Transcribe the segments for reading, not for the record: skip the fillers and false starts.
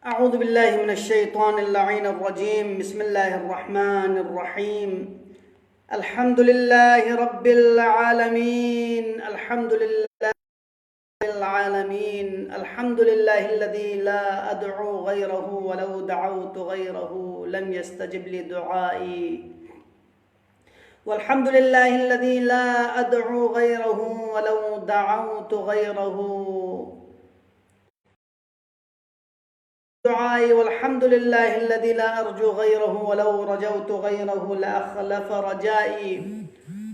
أعوذ بالله من الشيطان اللعين الرجيم. بسم الله الرحمن الرحيم. الحمد لله رب العالمين. الحمد لله العالمين. الحمد لله الذي لا أدعو غيره ولو دعوت غيره لم يستجب لدعائي. والحمد لله الذي لا أدعو غيره ولو دعوت غيره دعائي. والحمد لله الذي لا أرجو غيره ولو رجوت غيره لأخلف رجائي.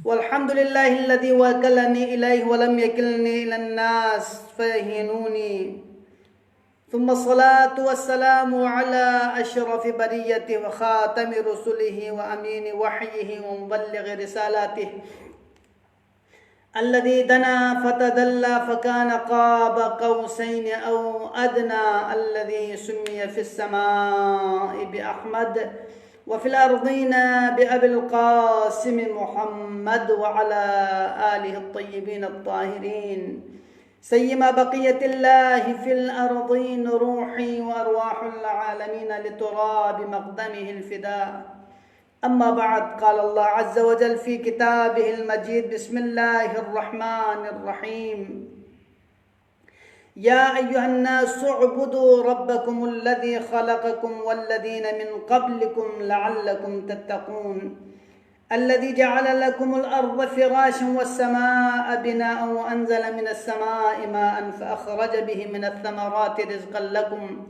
والحمد لله الذي وكلني إليه ولم يكلني إلى الناس فيهينوني. ثم الصلاة والسلام على أشرف بريته وخاتم رسله وأمين وحيه ومبلغ رسالاته الذي دنا فتدلى فكان قاب قوسين أو أدنى، الذي سمي في السماء بأحمد وفي الأرضين بأبي القاسم محمد وعلى آله الطيبين الطاهرين سيما بقية الله في الأرضين، روحي وأرواح العالمين لتراب مقدمه الفداء. أما بعد، قال الله عز وجل في كتابه المجيد: بسم الله الرحمن الرحيم. يا أيها الناس اعبدوا ربكم الذي خلقكم والذين من قبلكم لعلكم تتقون، الذي جعل لكم الأرض فراشا والسماء بناء وأنزل من السماء ماء فأخرج به من الثمرات رزقا لكم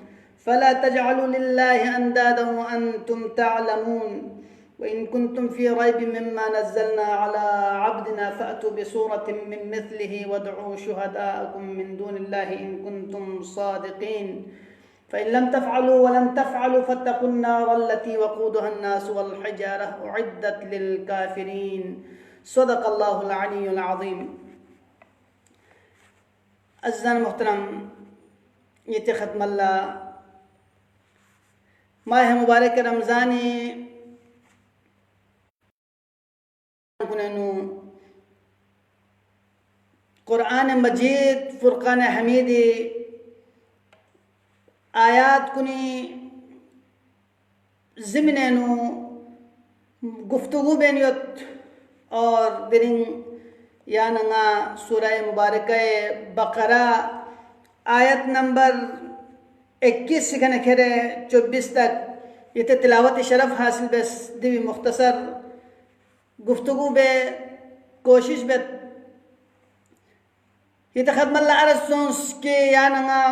فلا تجعلوا لله أندادا وأنتم تعلمون. وإن كنتم في ريب مما نزلنا على عبدنا فأتوا بسورة من مثله وادعوا شهداءكم من دون الله إن كنتم صادقين، فإن لم تفعلوا ولم تفعلوا فاتقوا النار التي وقودها الناس والحجارة أعدت للكافرين. صدق الله العلي العظيم. अज़ीज़ान मोहतरम, ये ख़त्म अल्लाह माह मुबारक रमज़ानी कुरान मजीद फुरकान हमीदी आयात कुनी ज़िमनेनु गुफ्तगू बेनियत और दिरिंग यानंगा सूरह मुबारक बकरा आयत नंबर 21 से खेरे 24 तक ये तिलावत शरफ हासिल बस दिवी मुख्तसर गुफ्तगू बे कोशिश बे ये खदमल्ला अरसोंस के यानंगा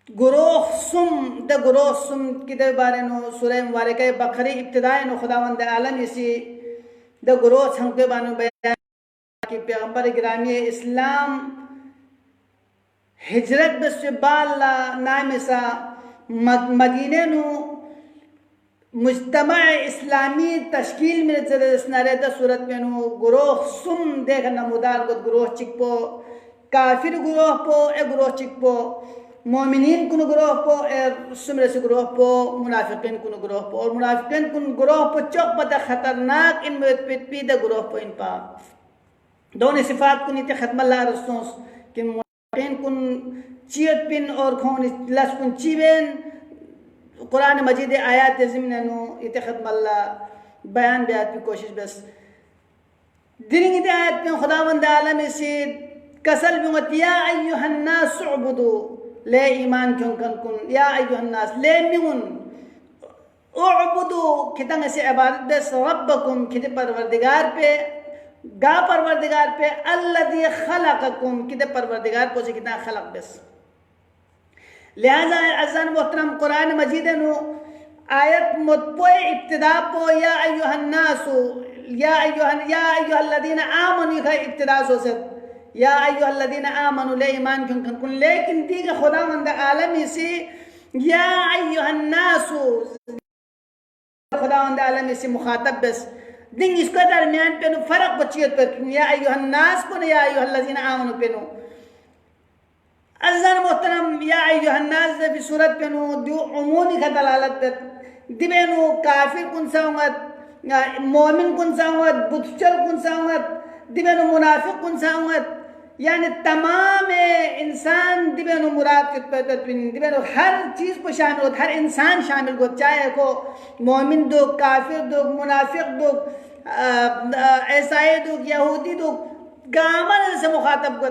गुरोह सुम की दे बारे नो सूरह मुबारक बकरी इब्तिदाई नो खुदावंद आलम इसी द गुरोह छंके बानो बयान कि पैगंबर गिरामी इस्लाम हिजरत बस बाला नामिसा मदीने नो मुज्तमा इस्लामी तश्कील में जरसनारे द सूरत में नो गुरोह सुम देख नमुदार को गुरोह चिकपो काफिर गुरोह पो ए गुरोह चिकपो मोमिनीन कुन गुरोह पो ए सुमरे से गुरोह पो मुनाफिकीन कुन गुरोह पो और मुनाफिकीन कुन गुरोह पो चौक बता खतरनाक इन में पीदा गुरोह पो इन पा दोनों सिफात कुन इते खत्मल्ला रसूस कि मुनाफिकीन कुन चियत पिन और खोन लस कुन चिबेन कुरान मजीद आयात ज़िमननु इते खत्मल्ला बयान बेयात की कोशिश बस दिरिंग इते आयत में खुदावंद आलम से कसल बिमत या अय्युहन्नास उअबुदू ले ईमान क्यों कन या अय्युहन्नास ले मिउन उअबुदू कितंग से इबादत बस रब्बकुम किते परवरदिगार पे गा परवरदिगार पे अल्लज़ी खलक़कुम किते परवरदिगार को से कितना खलक बस। लिहाजा अज़ान मोहतरम कुरान मजीद नु आयत मुतपोए इब्तिदा पो या अय्युहन्नासु या अय्युहल्लज़ीना आमनू का इब्तिदा सो से या अय्युहल्लज़ीना आमनू ले ईमान क्यों कन लेकिन दीगा खुदावंद आलमी से या अय्युहन्नासु खुदावंद आलमी से मुखातब बस दिन इसका दरमियान पे नु फर्क बचियत पे या अय्युहन्नास को या अय्युहल्लज़ीना आमनू पे नु अज़ान मोहतरम या अय्युहन्नास भी सूरत पे नु दो उमूमी का दलालत पे दिबे नु काफिर कुन सावत मोमिन कुन सावत बुतचल कुन सावत दिबे नु मुनाफिक कुन सावत यानी तमाम इंसान दिबेनो मुराद दिबेनो हर चीज़ पर शामिल हो, हर इंसान शामिल हो, चाहे को मोमिन दो, काफिर दो, मुनाफिक दो, ईसाई दो, यहूदी दो, गामन से मुखातब को।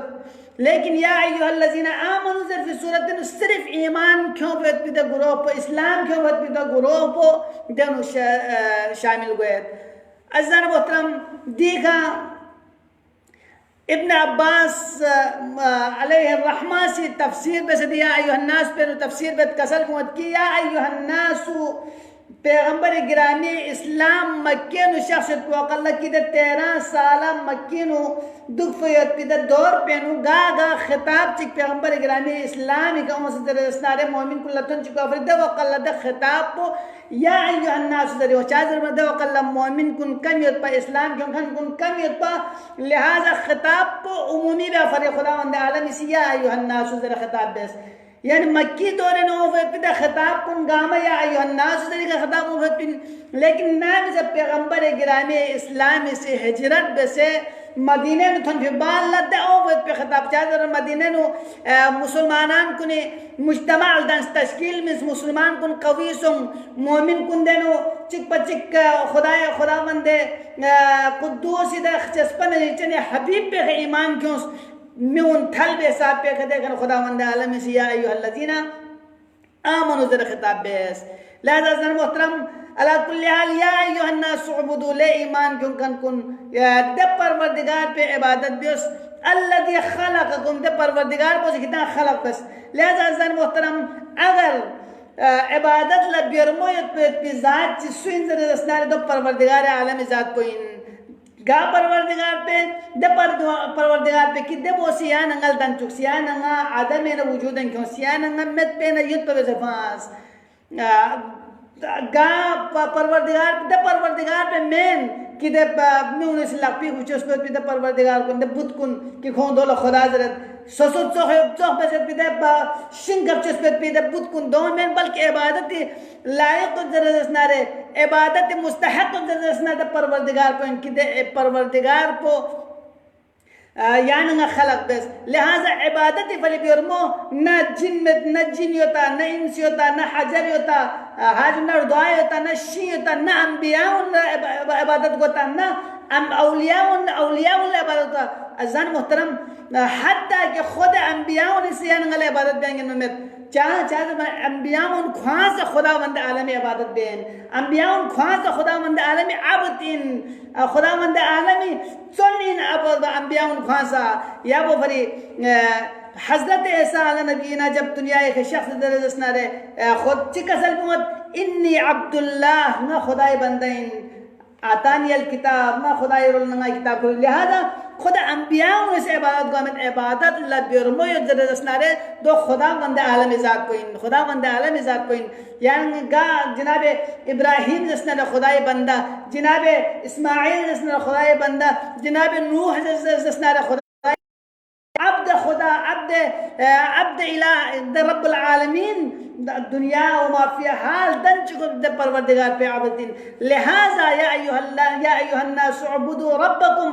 लेकिन या अय्युहल्लज़ीना आमनू सिर्फ सूरत सिर्फ ईमान क्यों बेद गुरोह पर, इस्लाम क्यों बेद गुरोह पर देनो शामिल हुए। अज़ान मोहतरम देखा इब्न अब्बास अलैहिर्रहमा से तफसीर पे से दिया अय्युहन्नास पे तफसीर पे कसर कुत की या अय्युहन्नासु पैगंबर गिरामी इस्लाम मक्केनु शख्सियत वक़ल्ला की 13 साल मक्केनु दुफ़यत पिद दौर पेनु गा खिताब चिक पैगंबर गिरामी इस्लाम का उमसदरस्नारे मोमिन कुल्लतन चिक अफरिद वक़ल्ला द खिताब को या अय्युहन्नास दरी हो चादर में द वक़ल्ला मोमिन कुन कमियत पर इस्लाम क्यों खन कुन कमियत पर लिहाजा खिताब को उमूमी बे फर खुदावंद आलम इसी या अय्युहन्नास दरी खिताब बेस यानी मक्की दौरे नो पिता खिताब कुन गामा या अय्युहन्नास दरी का खिताब हो पिन। लेकिन नाम जब पैगंबर गिरामी इस्लाम से हिजरत बसे मदीने नु थन फिबाल लद ओ पे खिताब चादर मदीने नु मुसलमानान कुने मुज्तमा दंस तश्कील में मुसलमान कुन कवी सुं मोमिन कुन देनो चिक पचिक खुदावंदे कुद्दूस द चस्पन चने हबीब पे ईमान क्यों म्यून थल बे साहब पे खदे कर खुदावंद आलम से या अय्युहल्लज़ीना आमनू ज़रा खिताब बेस। लिहाजा ज़रा मोहतरम अला कुल्ली हाल या अय्युहन्नास उबुदू ले ईमान क्यों कन कुन दे परवरदिगार पे इबादत बेस अल्लज़ी खलक़कुम दे परवरदिगार को कितना खलक बस। लिहाजा ज़रा मोहतरम अगर इबादत ला बिरमोयत पे ज़ात सुइन ज़रा रसनार दो परवरदिगार आलम ज़ात को इन गा परवरदिगार पे दे परवरदिगार पे कि दे वो सिया नंगल दन चुक सिया नंगा आदम ने वजूदन क्यों सिया नंगा मत पे न युद्ध पे जफास गा परवरदिगार पे मेन कि दे म्यून से लपी कुछ उस पे दे परवरदिगार को दे बुत कुन कि खों दो खुदा जरत ससुत चोह पे से दे शिंगप चुस पे दे बुत कुन दो मेन बल्कि इबादत लायक जरत नारे इबादत मुस्तहक जरत ना दे परवरदिगार को इनकी दे परवरदिगार को यानी खलक बस। लिहाजा इबादत फली बिरमो न जिन में न जिन होता न इंस होता न हजर होता हाज न दुआ होता न शी होता न अंबिया इबादत होता न औलिया इबादत होता। अज़ान मोहतरम हत्ता कि खुद अंबिया से यानी इबादत देंगे में चाह अंबिया ख्वास खुदावंद आलम इबादत बेन अंबिया ख्वास खुदावंद आलम अबतिन खुदावंद आलमी सुन्निन अब अंबिया ख्वासा या वो फरी हजरत ऐसा नबीना जब दुनिया एक शख्स दरजना रे खुद चिकसल मत इन्नी अब्दुल्लाह न खुदाई बंदैन आतानी अल किताब ना खुदाई रोल ना किताब को। लिहाजा खुदा अंबिया से इबादत गमत इबादत लबिरमो जरजना रे दो खुदा बंद आलम ज़ात को इन खुदा बंद आलम ज़ात को इन यानी गा जनाब इब्राहिम जसना खुदाई बंदा जनाब इस्माइल जसना खुदाई बंदा जनाब नूह जसना खुदा अब्द खुदा अब्द इला रब्बुल आलमीन दुनिया व माफिया हाल दन चुको दे परवरदिगार पे आबदीन। लिहाजा या अय्युहन्नास उबुदू रब्बकुम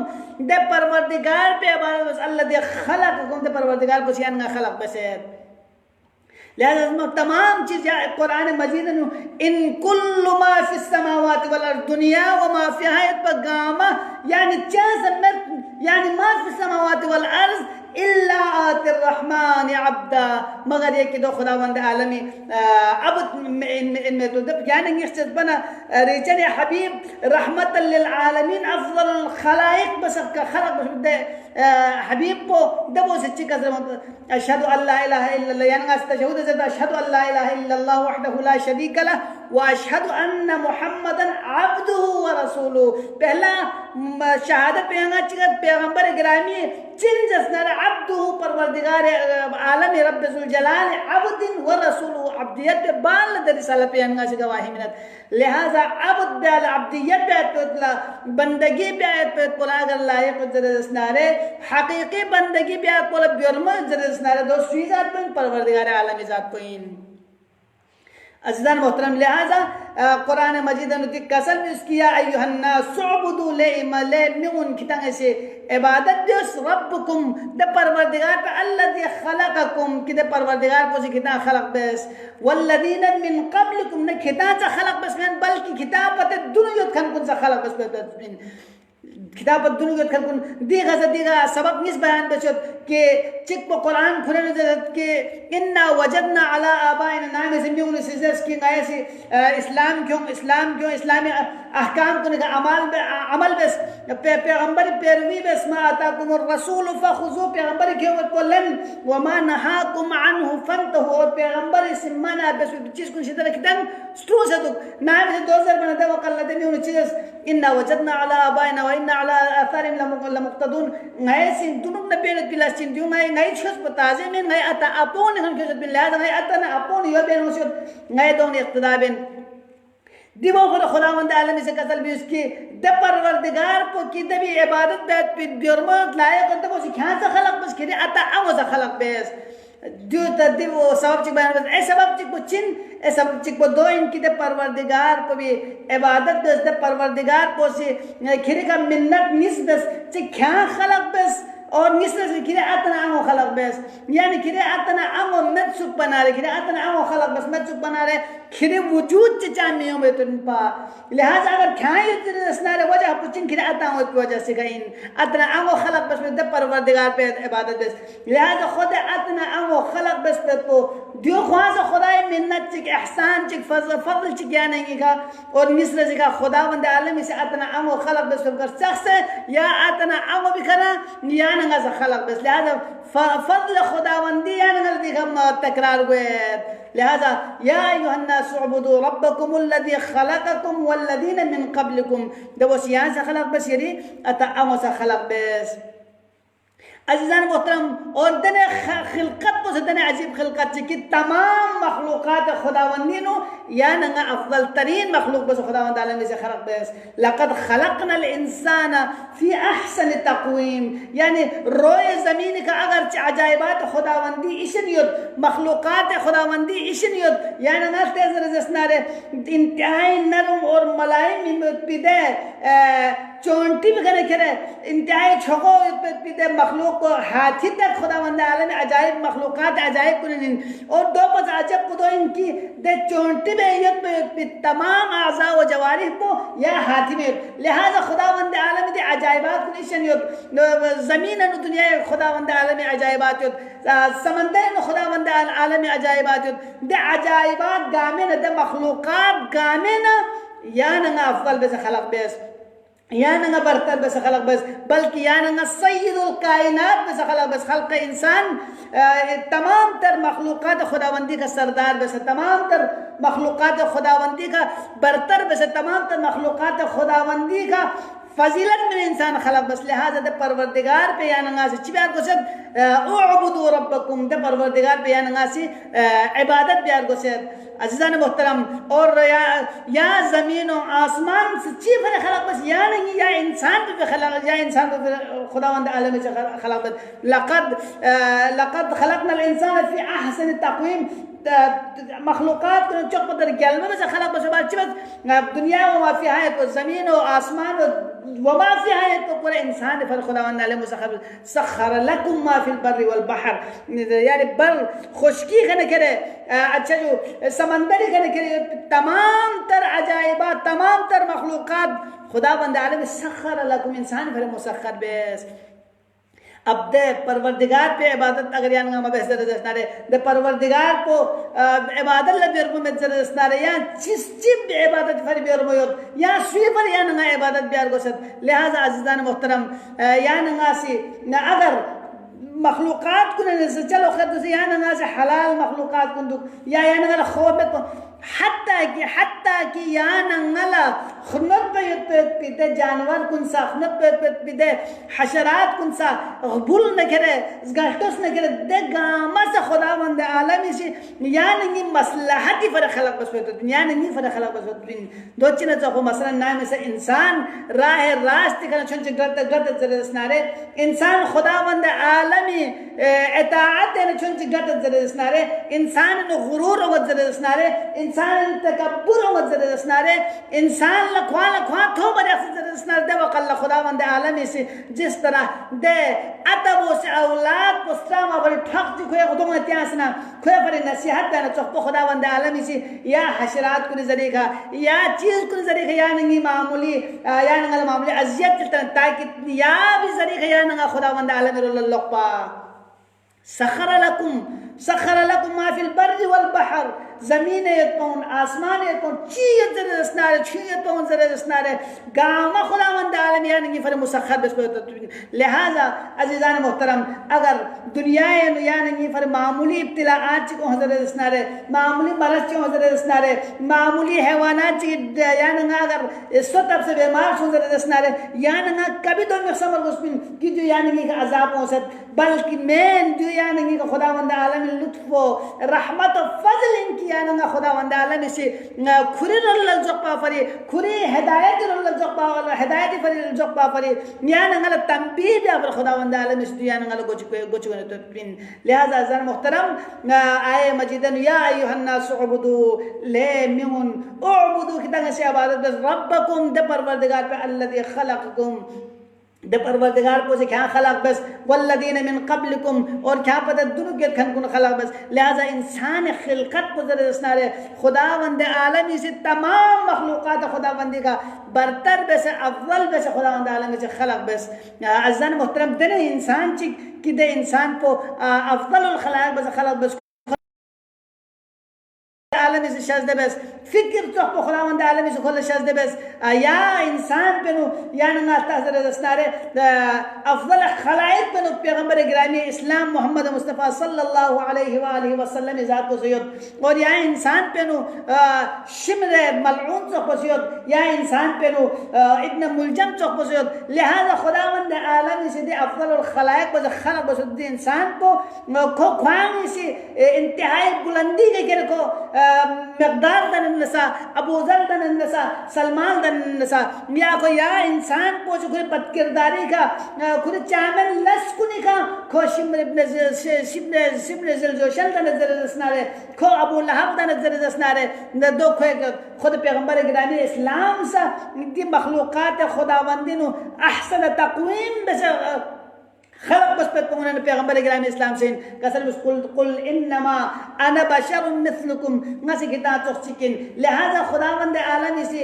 दे परवरदिगार पे इबादत बस अल्लज़ी खलक़कुम दे परवरदिगार बस यानी खलक बस है। लिहाजा तमाम चीज़ कुरान मजीद इन कुल्लु मा फिस समावाति वल अर्द दुनिया व मा फिहा गामा यानी यानी मा फिस समावाति वल अर्द इल्ला आतिर रहमान अब्दा मगर ये कि दो खुदावंद आलमी अब इनमें तो यानी ये बना रिचन हबीब रहमत लिल आलमीन अफजल खलाइक बस का खलक बस हबीब को दबो से चिका अशहदु अल्ला इलाहा इल्लल्लाह यानी अस्तशहुद ज़दा अशहदु अल्ला इलाहा इल्लल्लाह वहदहु ला शरीका लह व अशहदु अन्न मुहम्मदन अब्दुहु व रसूलुहु। पहला शहादत पैगंबर गिरामी चिन जसना अब्दुहु परवरदिगार आलम रब्बुल जलाल अब्दिन व रसूलुहु अब्दियत बाल दरिसालत पे अनगा से गवाही मिनत। लिहाजा अब्द बाल अब्दियत पे बंदगी पे पोला अगर लायक जरसना रे हकीकी बंदगी पे पोला बिरम जरसना रे दो सुई जात पे परवरदिगार आलम जात को इन अज़ीज़ान मोहतरम, लिहाजा कुरान मजीद ने कसम किया अय्युहन्नासुअबुदू लेमिउन कितंग से इबादत दियोस रब्बकुम द परवरदिगार पे अल्लज़ी खलक़कुम कि द परवरदिगार को से कितना खलक बेस वल्लज़ीन मिन क़ब्लिकुम ने कितना सा खलक बस में बल्कि किताब पते दुनिया खन कुन सा खलक बस में किताब दुनिया खन कुन दीगा से दीगा सबक निस बयान बेचत के चिक को कुरान खुले के इन्ना वजदना अला आबाइना नाम से मिउन सिजस की गाय से इस्लाम क्यों इस्लामी अहकाम को अमल बस पैगंबर पैरवी बस मा अताकुमुर रसूल फखुजू पैगंबर क्यों कोलन वमा नहाकुम अन्हु फंतहु और पैगंबर से मना बस चीज को शिदर कितन स्ट्रो से तो नाम से 2000 बना दे वकल्लत मिउन सिजस इन्ना वजदना अला आबाइना व इन्ना अला आथारिम लमुक्तदून गाय से दुनुक न पेड़ पिलास्टिन दियो गाय छस बताजे में गाय अता अपोन खन के बिल्लाह गाय अता न अपोन यो बेन उस गाय दोन इक्तदा बेन दिवो खुदावंद आलमी से कतल भी उसकी द परवरदिगार को की दबी इबादत बैत पे बिरमत लायक तो वो क्या सा खलक बस के अता अव सा खलक बेस जो दिवो सबब चिक बयान बस ए सबब चिक को चिन ए सबब चिक को दो इनकी द परवरदिगार को भी इबादत बस द परवरदिगार को से खिरे का मिन्नत निस्बत चिक क्या खलक बस और निस्बत से खिरे अतना अमो खलक बस यानी खिरे अतना अमो मत्सुक बना रहे खिरे अतना अमो खलक बस मत्सुक बना रहे खिरे वजूद चामियों में तुम पा लिहाजा अगर ख्याल रसनारे वजह पुचिन खिरे अता हो वजह से गइन अतना अमो खलक बस में द परवरदिगार पे इबादत बस लिहाजा खुद अतना अमो खलक बस पे तो दियो ख्वाजा खुदाई मिन्नत चिक एहसान चिक फضل चिक या नहीं का और मिस्र से का खुदावंद आलमी से अतना अमो खलक बस कर शख्स या अतना अमो बिखरा या नंगा से खलक बस लिहाजा फضل खुदावंदी या नंगा दिखम तकरार हुए लिहाजा या अय्युहन्नासुअबुदू रब्बकुमुल्लज़ी खलक़कुम वल्लज़ीन मिन क़ब्लिकुम जब वो यहाँ से खलक बस यदि अता अमो से खलक बस अज़ीज़ान मोहतरम और दने खिलकत को से दने अजीब खिलकत कि तमाम मखलूक़ात खुदावंदी नो या नंगा अफजल तरीन मखलूक बस खुदावंद आलमी से खलक बस लक़द खलक़नल इंसान फ़ी अहसन तक़वीम यानी रोए ज़मीन का अगर अजाइबात खुदावंदी इशनियत मखलूक़ात खुदावंदी इशनियत या नंगा तेज़ रज़स्नारे इंतहाई नरम और मलाइम पिदे चोंटी भी करे करे इंतहाई छोको पिदे मखलूक को हाथी तक खुदावंद आलम अजाइब मखलूक़ात अजाइब कुनिन और दो बस अजब को दो इनकी दे चोंटी में तमाम आज़ा व जवारिह को या हाथी में लिहाजा खुदावंद आलम दे अजाइबात कुनिशन ज़मीन न दुनिया खुदावंद आलम अजाइबात समंदर में खुदावंद आलम अजाइबात दे अजाइबात गामे न दे मखलूक़ात गामे न या नंगा अफजल बस खलक बेस या नंगा बरतर बस खलक बस बल्कि या नंगा सय्यदुल कायनात बस खलक बस खल्क़ इंसान तमाम तर मखलूक़ात खुदावंदी का सरदार बस तमाम तर मखलूक़ात खुदावंदी का बरतर बस तमाम तर मखलूक़ात खुदावंदी का फजीलत में इंसान खलक बस लिहाजा द परवरदिगार पे या नंगा से चिबार को सब उअबुदू रब्बकुम द परवरदिगार पे या नंगा से इबादत प्यार को से अज़ीज़ान मोहतरम और या ज़मीन और आसमान से चीज़ पर खलक बस या नहीं या इंसान पे खलक या इंसान पे खुदावंद आलम से खलक बस लक़द खलक़नल इंसान फ़ी अहसन तक़वीम मखलूक़ात को चौक पर गलमे में से खलक बस बात बस दुनिया व माफ़ी है तो ज़मीन और आसमान व माफ़ी है तो पूरे इंसान पर खुदावंद आलम सख़र लकुम मा फ़िल बर्रि वल बहर यानी बर खुशकी खने करे अच्छा जो समंदरी खने करे तमाम तर अजाइबात तमाम तर मखलूक़ात खुदावंद आलम सख़र लकुम इंसान पर मुसख़र बेस अब दे परवरदिगार पे इबादत अगर या नंगा मबे सर दसनारे दे परवरदिगार को इबादत लबेर को में सर दसनारे या चिब इबादत फर बेर मो या स्वीपर या नंगा इबादत बियार को सर लिहाजा अज़ीज़ान मोहतरम या नंगा सी अगर मखलूक़ात को ने चलो खैर तो या नंगा से हलाल मखलूक़ात को या नंगा खौफ को हत्ता कि या नंगला खुनत पे जानवर कुनसा खुनत पे हशरात कुनसा बुल न करे गल्टोस न करे दे गामा से खुदावंद आलमी से या नंगी मसलहती फर खलक बस तो दुनिया नंगी फर खलक बस दो चिन तो मसलन नाम से इंसान राह रास्त करना छन गलत गलत जरसनारे इंसान खुदावंद आलमी इताअत देना छन गलत जरसनारे इंसान न गुरूर व जरसनारे इंसान तकब्बुर मत जरदस्नारे इंसान लखवा थो बरे जरदस्नारे दे वकल्ला खुदावंद आलमी से जिस तरह दे अतबो से औलाद पुस्तामा बड़ी ठक जी खोए खुदों ने त्यासना खोए बड़ी नसीहत देना चौको खुदावंद आलमी से या हशरात को नजरे का या चीज को नजरे का या नहीं मामूली या नहीं मामूली अजियत ताकि या भी जरिए का या नहीं खुदावंद आलमी रुल्लल्लाह सखर लकुम मा फिल बर्रि वल बहर ज़मीन यतौन आसमान यतौन चीज़ ज़रे रस्नारे चीज़ यतौन ज़रे रस्नारे गामा खुदावंद आलम यानी फर मुसखर बस लिहाजा अज़ीज़ान मोहतरम अगर दुनिया यानी फर मामूली इब्तिलाआत को ज़रे रस्नारे मामूली मरज को ज़रे रस्नारे मामूली हैवानात यानी अगर इस तरफ से बीमार हो ज़रे रस्नारे यानी कभी तो मिक्समर गुस्मिन कि जो यानी का अज़ाब हो सकता बल्कि मेन जो यानी का खुदावंद आलम लुत्फ़ो रहमत और फज़ल इनकी यानी खुदावंद आलम से खुरी रल्ल ज़क़्बा फरी खुरी हिदायत रल्ल ज़क़्बा वाला हिदायत फरी ज़क़्बा फरी यानी गल तंबीह भी अबर खुदावंद आलम से यानी गल कुछ ने तो पिन लिहाजा ज़र मुहतरम आये मजीदन या अय्युहन नास उबुदू ले मिउन उबुदू की तरह से इबादत रब्बकुम दे परवरदिगार पे अल्लज़ी खलक़कुम दे परवरदिगार को से क्या खलक बस वल्लदीन मिन क़ब्लिकुम और क्या पता दुनु के खन कुन खलक बस लिहाजा इंसान खिलकत को जरे दसनारे खुदावंद आलमी से तमाम मखलूक़ात खुदावंदी का बरतर बस अव्वल बस खुदावंद आलमी से खलक बस अज़न मोहतरम दने इंसान चिक कि दे इंसान को अव्वल खलाक बस खलक बस आलमी से शज़्द बस फिक्र तो खुदावंद आलमी से खुद शज़्द बस या इंसान पे नो यानी ना तहज़र दस्तारे अफ़ज़ल खलाइक पे नो पैगंबर गिरामी इस्लाम मोहम्मद मुस्तफ़ा सल्लल्लाहु अलैहि वसल्लम ज़ात को सय्यद और या इंसान पे नो शिमर मलऊन चौक को सय्यद या इंसान पे नो इब्न मुलजम चौक को सय्यद लिहाजा खुदावंद आलमी से दे अफ़ज़ल खलाइक को खलक बस दे इंसान को ख्वांग से इंतहाई बुलंदी के गिर को मकदार दन नसा अबू ज़र दन नसा सलमान दन नसा या को या इंसान को जो बद किरदारी का खुद चामल लस कुनी का खो शिमर इब्न शिमर ज़िलज़ोशल दन ज़रदस्नारे खो अबू लहब दन ज़रदस्नारे न दो खो खुद पैगंबर गिरामी इस्लाम सा दी मखलूक़ात खुदावंदी नु अहसन तक़वीम बस खलक बस पे तुमने पैगंबर गिरामी इस्लाम से कसर में कुल इन्नमा अना बशर मिस्लुकुम नसी कितना चौकिन लिहाजा खुदावंद आलमी से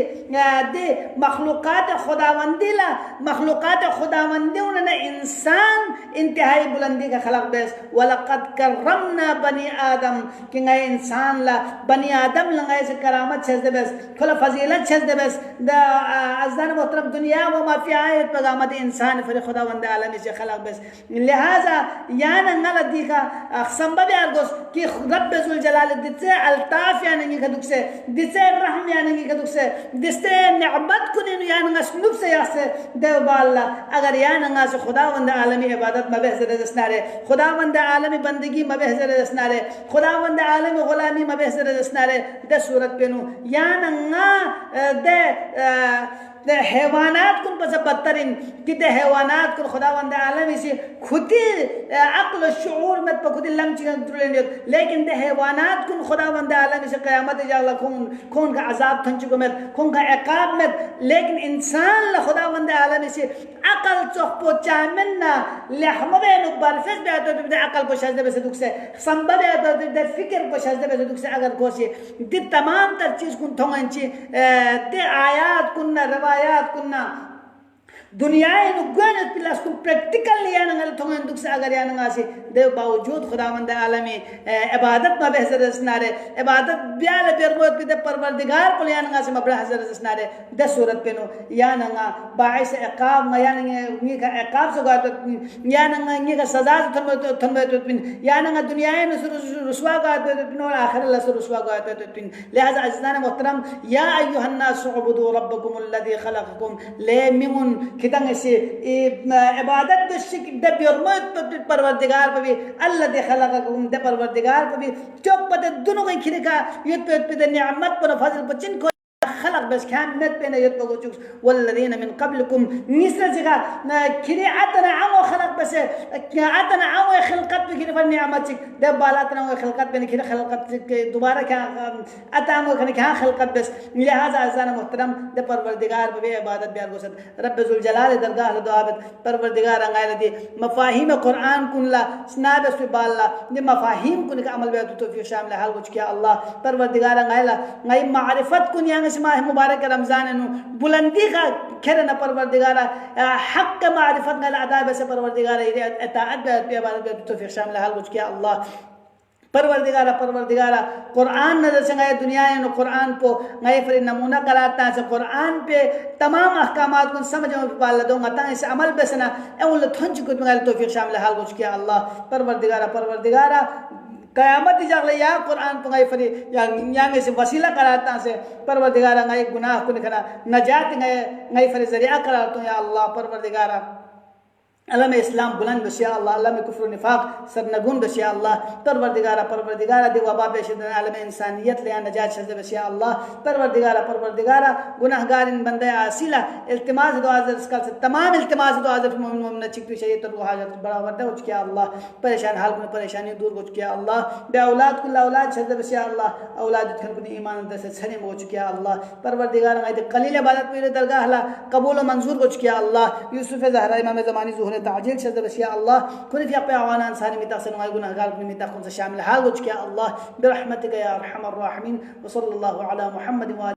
दे मखलूक़ात खुदावंदी ला मखलूक़ात खुदावंदी उन्होंने इंसान इंतहाई बुलंदी का खलक बस वलक़द करमना बनी आदम कि नए इंसान ला बनी आदम लंगाए से करामत छे बस खुला फजीलत छे बस द अज़न मोहतरम दुनिया व माफिया है पैगामत इंसान फिर खुदावंद आलमी से खलक बस लिहाजा यानी गलती का संभव यारगोस कि रब ज़ुल जलाल दिसे अल्ताफ यानी का दुख से दिसे रहम यानी का दुख से दिसे नेमत को नहीं यानी स्नुब से यासे देवबाल्ला अगर यानी से खुदावंद आलमी इबादत में बेहतर दस्नारे खुदावंद आलमी बंदगी में बेहतर दस्नारे खुदावंद आलमी गुलामी में बेहतर दस्नारे दे सूरत पे नु यानी दे हैवानात कुन पस बदतरीन कि दे हैवानात कुन खुदावंद आलमी से खुदी अक्ल शऊर में खुदी लमची लेकिन दे हैवानात कुन खुदावंद आलमी से क़यामत जाला खून का अजाब थंचुको में खून का इक़ाब में लेकिन इंसान ला खुदावंद आलमी से अकल चौक चामिना लहमबे नु बरफस बे तो दे अकल को शज़्द से दुख से संभव है तो दे फिक्र को शज़्द से दुख से अगर कोसी दे तमाम तर चीज कुन थोंगंची दे आयात कुन रवायात कुन्ना दुनिया नुगन प्लस को प्रैक्टिकल या नंगल थोंगन दुख से अगर या नंगा से दे बावजूद खुदावंद आलमी इबादत में बेहतर दस्नारे इबादत ब्याल बेरबोत पे परवरदिगार को या नंगा से मबड़ा हजर दस्नारे दे सूरत पे नो या नंगा बाइस इक़ाब में या नंगे का इक़ाब से गात या नंगा ये का सजा थनबे तो पिन या नंगा दुनिया ने रुसवा गात पिन और आखिर अल्लाह से रुसवा गात पिन लिहाजा अज़ीज़ान मोहतरम या अय्युहन नास उबुदू रब्बकुम अल्लज़ी खलक़कुम ले मिमुन कितंग से इबादत दे बिरमत परवरदिगार पे भी अल्लाह दे खलक़कुम दे परवरदिगार पे भी चौक पे दोनों के खिरका युत पे दे नेमत पर फजल बचिन को خلق بس كان نت بين يتبغوا جوكس والذين من قبلكم نسل جا كري عتنا عمو خلق بس عتنا عمو خلقت بكري فالنعمتك دبالاتنا وخلقت بين كري خلقت دوباره كان أتامو كان خلقت بس لهذا أزانا محترم ده پروردگار ببي عبادت بيار گوسد رب ذو الجلال درگاه دعابت پروردگار انگايل دي مفاهيم قرآن كن لا سناب اس بالا دي مفاهيم كن عمل بيا توفيق شامل حال وچ کیا الله پروردگار انگايل غي معرفت كن يعني اسمه مبارك رمضان انو بلندی کا کرنا پروردگار حق معرفت غير ادا بس پروردگار اطاعت بيا عبادت بيا توفيق شامل حال وچ کیا الله परवरदिगारा कुरान नजर से गए दुनिया है कुरान को गए फिर नमूना कराता है कुरान पे तमाम अहकामात को समझ में पाल दूंगा ता इस अमल पे सना एवं थंच को मगल तौफीक शामिल हाल कुछ किया अल्लाह परवरदिगारा क़यामत जागले या कुरान को गए फिर या से वसीला कराता से परवरदिगारा गए गुनाह को निकला नजात गए फिर जरिया कराता या अल्लाह परवरदिगारा अलम इस्लाम बुलंद बशिया अल्लाह अलम कुफ्र निफाक सरनगुन बशिया अल्लाह परवरदिगारा दे वबा बेशदन अलम इंसानियत ले नजात शज़ बशिया अल्लाह परवरदिगारा गुनाहगार इन बंदे आसिला इल्तिमास दुआ इसका तमाम इल्तिमास दुआ मोमिन मोमिन चिकती शहीद तो हाजत बड़ा वर्दा हो किया अल्लाह परेशान हाल को परेशानी दूर हो किया अल्लाह बे औलाद कुल औलाद शज़ बशिया अल्लाह औलाद खन को ईमान अंदर से छने हो किया अल्लाह परवरदिगारा मैं कलील इबादत मेरे दरगाह ला कबूल व मंजूर हो किया अल्लाह यूसुफ ज़हरा इमाम ज़मानी ज़ुहर تعجيل شذ بس يا الله كن في أقوى عوانا إنسان متأخر ما يقولنا قال كن متأخر شامل حال وجهك يا الله برحمتك يا أرحم الراحمين وصلى الله على محمد وآله